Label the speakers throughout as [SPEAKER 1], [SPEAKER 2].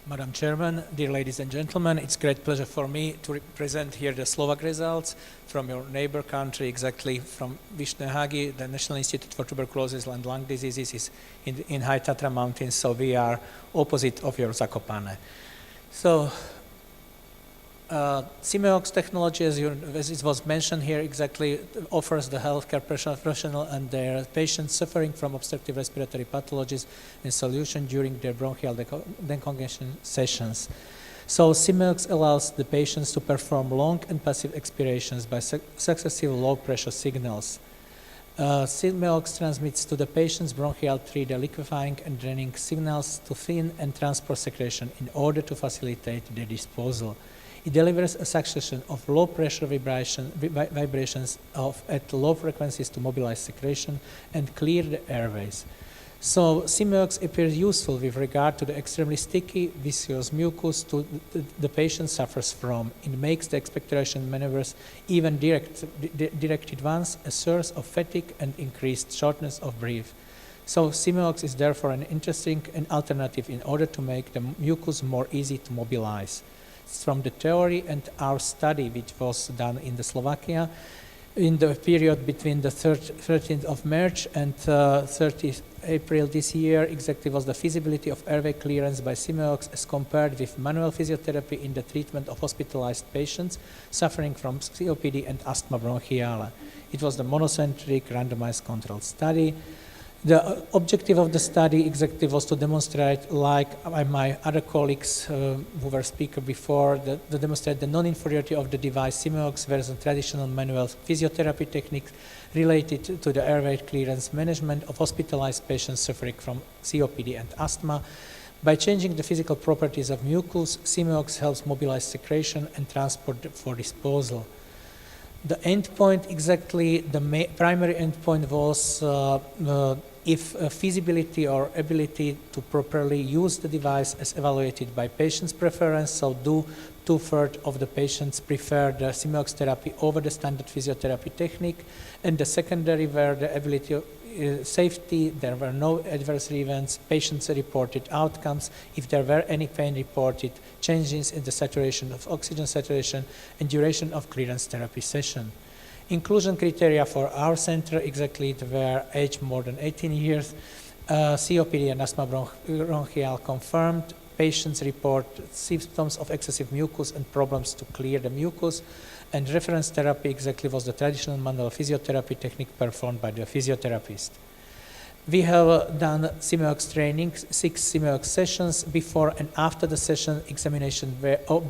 [SPEAKER 1] Madam Chairman, dear ladies and gentlemen, it's a great pleasure for me to present here the Slovak results from your neighbor country, exactly from Vyšné the National Institute for Tuberculosis and Lung Diseases is in High Tatra Mountains, so we are opposite of your Zakopane. So, Simeox technology, as it was mentioned here, exactly offers the healthcare professional and their patients suffering from obstructive respiratory pathologies a solution during their bronchial decongestion sessions. So Simeox allows the patients to perform long and passive expirations by successive low pressure signals. Simeox transmits to the patient's bronchial tree the liquefying and draining signals to thin and transport secretion in order to facilitate their disposal. It delivers a succession of low-pressure vibrations at low frequencies to mobilize secretion and clear the airways. So Simeox appears useful with regard to the extremely sticky, viscous mucus the patient suffers from. It makes the expectoration maneuvers even directed ones a source of fatigue and increased shortness of breath. So Simeox is therefore an interesting alternative in order to make the mucus more easy to mobilize. From the theory and our study, which was done in the Slovakia, in the period between the 13th of March and 30th April this year, exactly was the feasibility of airway clearance by Simeox as compared with manual physiotherapy in the treatment of hospitalized patients suffering from COPD and asthma bronchiale. It was the monocentric randomized controlled study. The objective of the study exactly was to demonstrate, like my other colleagues who were speaking before, to demonstrate the non-inferiority of the device Simeox versus traditional manual physiotherapy techniques related to the airway clearance management of hospitalized patients suffering from COPD and asthma. By changing the physical properties of mucus, Simeox helps mobilize secretion and transport for disposal. The endpoint, exactly, the primary endpoint was if feasibility or ability to properly use the device as evaluated by patient's preference, so do 2/3 of the patients prefer the Simeox therapy over the standard physiotherapy technique, and the secondary were the ability of safety, there were no adverse events, patients reported outcomes, if there were any pain reported, changes in the saturation of oxygen saturation, and duration of clearance therapy session. Inclusion criteria for our center exactly were age more than 18 years, COPD and asthma bronchial confirmed, patients report symptoms of excessive mucus and problems to clear the mucus, and reference therapy exactly was the traditional manual physiotherapy technique performed by the physiotherapist. We have done Simeox training, 6 Simeox sessions before and after the session examination.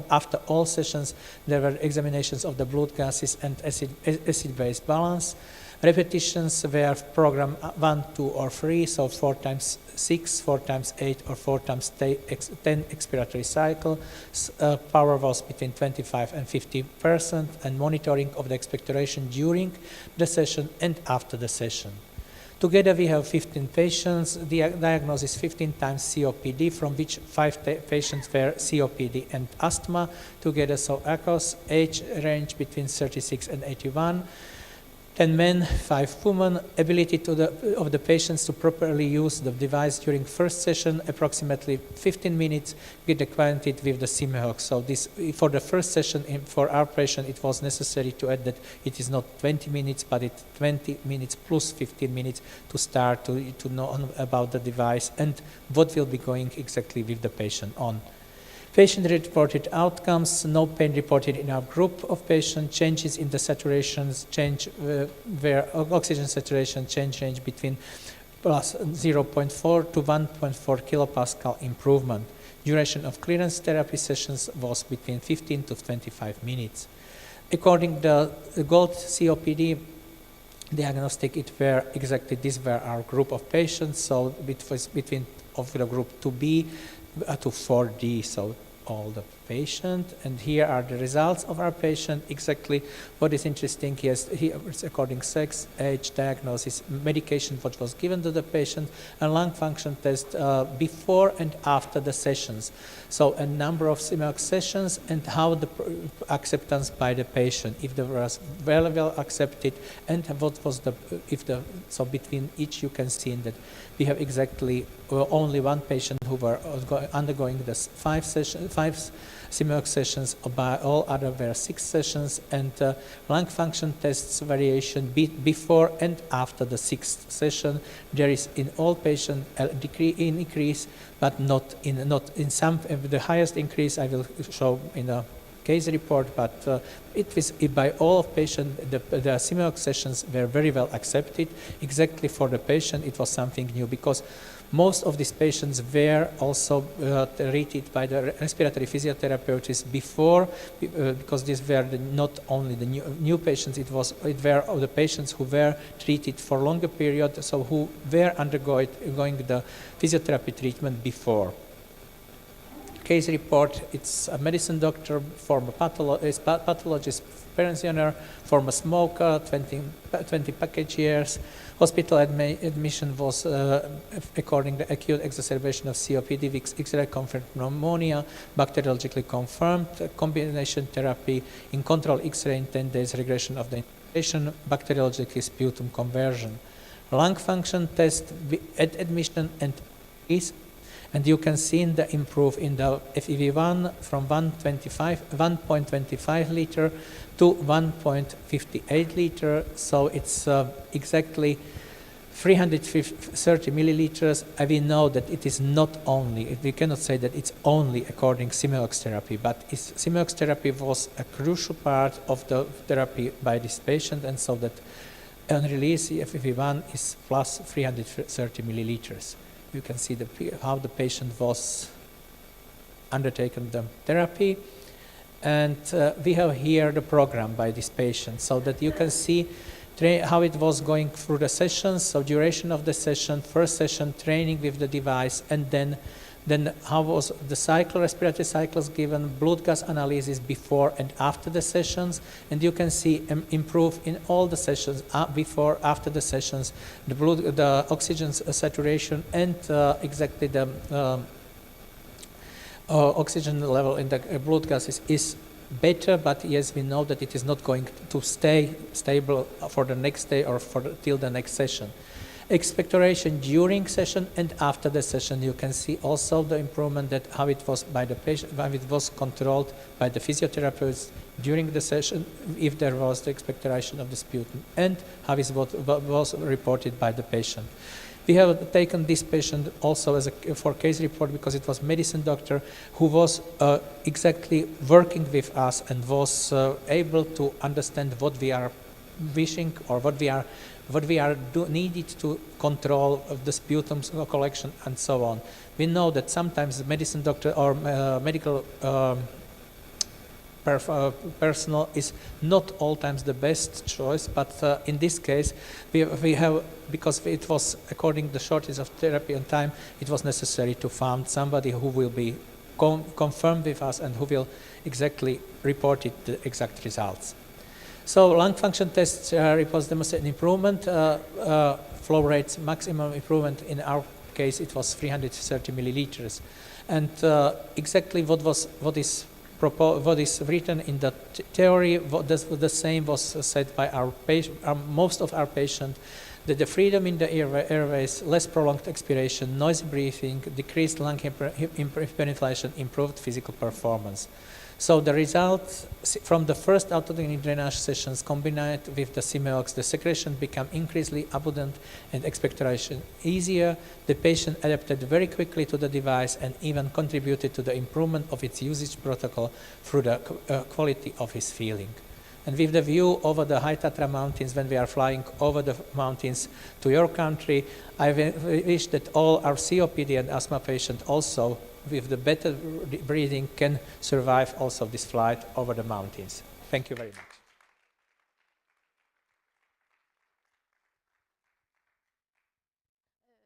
[SPEAKER 1] After all sessions, there were examinations of the blood gases and acid-base balance. Repetitions were program 1, 2, or 3, so 4 times 6, 4 times 8, or 4 times 10 expiratory cycle. Power was between 25 and 50%, and monitoring of the expectoration during the session and after the session. Together we have 15 patients. The diagnosis 15 times COPD, from which 5 patients were COPD and asthma together, so ACOS, age range between 36 and 81. 10 men, 5 women, ability of the patients to properly use the device during first session, approximately 15 minutes, get acquainted with the Simeox. So this, for the first session, for our patient, it was necessary to add that it is not 20 minutes, but it's 20 minutes plus 15 minutes to start to know about the device and what will be going exactly with the patient on. Patient-reported outcomes, no pain reported in our group of patients, changes in the saturations, where oxygen saturation change range between plus 0.4 to 1.4 kilopascal improvement. Duration of clearance therapy sessions was between 15 to 25 minutes. According to the GOLD COPD diagnostic, these were our group of patients, so it was between of the group 2B to 4D, so all the patient. And here are the results of our patient. Exactly what is interesting here is according sex, age, diagnosis, medication what was given to the patient, and lung function test before and after the sessions. So a number of Simeox sessions and how the acceptance by the patient, if they were well accepted, and what was so between each you can see that we have exactly only one patient who were undergoing the 5 Simeox sessions, by all other were 6 sessions, and lung function tests variation before and after the 6th session. There is in all patients a increase, but not in some. The highest increase I will show in a case report, but it was by all of patients. The Simeox sessions were very well accepted. Exactly for the patient, it was something new because most of these patients were also treated by the respiratory physiotherapists before, because these were not only the new patients, it were the patients who were treated for longer period, so who were undergoing the physiotherapy treatment before. Case report, it's a medicine doctor, former pathologist, pensioner, former smoker, 20 package years. Hospital admission was according to acute exacerbation of COPD with X-ray confirmed pneumonia, bacteriologically confirmed, combination therapy, in control X-ray in 10 days, regression of the infection, bacteriologically sputum conversion. Lung function test at admission and is. And you can see in the improve in the FEV1 from 1.25 liter to 1.58 liter. So it's exactly 330 milliliters. And we know that it is not only, we cannot say that it's only according Simeox therapy, but Simeox therapy was a crucial part of the therapy by this patient, and so that on release the FEV1 is plus 330 milliliters. You can see how the patient was undertaken the therapy, and we have here the program by this patient, so that you can see how it was going through the sessions. So duration of the session, first session training with the device, and then how was the respiratory cycles given, blood gas analysis before and after the sessions, and you can see improve in all the sessions, before, after the sessions, the oxygen saturation, and exactly the oxygen level in the blood gases is better, but yes, we know that it is not going to stay stable for the next day or till the next session. Expectoration during session and after the session, you can see also the improvement, that how it was by the patient, how it was controlled by the physiotherapists during the session, if there was the expectoration of the sputum, and how it was reported by the patient. We have taken this patient also for case report because it was medicine doctor who was exactly working with us and was able to understand what we are wishing or what we are needed to control of the sputum collection and so on. We know that sometimes the medicine doctor or medical personnel is not all times the best choice, but in this case we have, because it was according to the shortage of therapy and time, it was necessary to find somebody who will be confirmed with us and who will exactly report the exact results. So lung function tests reports demonstrate improvement, flow rates, maximum improvement. In our case, it was 330 milliliters, and exactly what is written in the theory. The same was said by our most of our patients. That the freedom in the airways, less prolonged expiration, noisy breathing, decreased lung hyperinflation, improved physical performance. So the results from the first autotonic drainage sessions combined with the Simeox, the secretion became increasingly abundant and expectoration easier. The patient adapted very quickly to the device and even contributed to the improvement of its usage protocol through the quality of his feeling. And with the view over the High Tatra mountains, when we are flying over the mountains to your country, I wish that all our COPD and asthma patients also, with the better breathing, can survive also this flight over the mountains. Thank you very much.